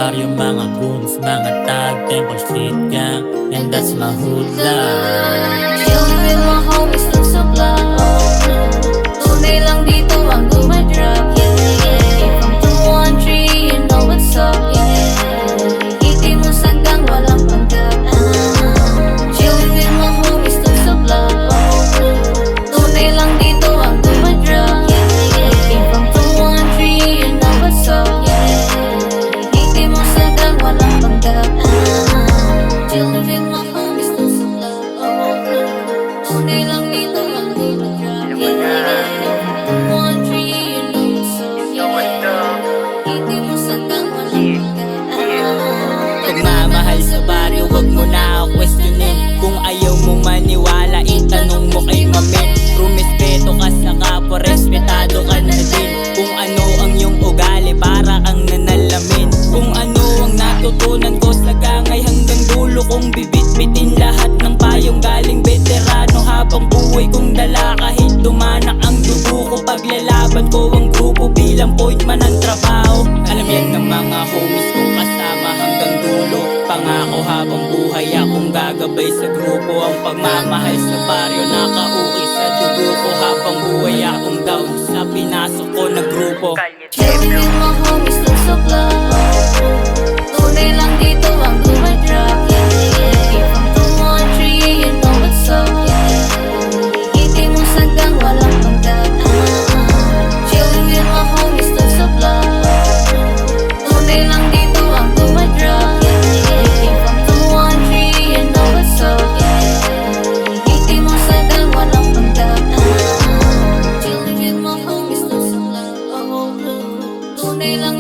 baryo, mga goons, mga tag, Temple Street Gang, and that's my hood life. Chillin' with my homies, look so black. Tunay lang dito ang dumadrop. From 213, you know what's up. Hiti mo sa gang, walang panggap. Chillin' with my homies, look so black. Tunay lang dito ang dumadrop. From 213, you know what's up. Hiti mo sa gang, walang panggap. Chillin' with my homies, look so black. Tunay lang dito ang dumadrop. Pagmamahal sa baryo, wag mo na questionin. Kung ayaw mo maniwala, itanong mo kay mamin. Rumispeto ka sa kapwa, respetado ka na din. Kung ano ang iyong ugali, para kang nanalamin. Kung ano ang natutunan ko sa gangay hanggang dulo kong bibit-bitin lahat ng payong galing veterano. Habang buhay kong dala kahit dumanak ang dugo ko. Paglalaban ko ang grupo bilang point man ang trabaho. Alam yan ng mga homies kong kasama hanggang dulo. Pangako habang buhay akong gagabay sa grupo. Ang pagmamahal sa baryo nakauwi sa dugo ko. Habang buhay akong down sa pinasok ko na grupo. Chillin' with my homies, look so black. Tunay lang dito ang dumadrop. From 213, you know what's up. Hiti mo sa gang, walang panggap. Chillin' with my homies, look so black. Tunay lang dito ang dumadrop. From 213, you know what's up. Hiti mo sa gang, walang panggap. Chillin' with my homies, look so black. Tunay lang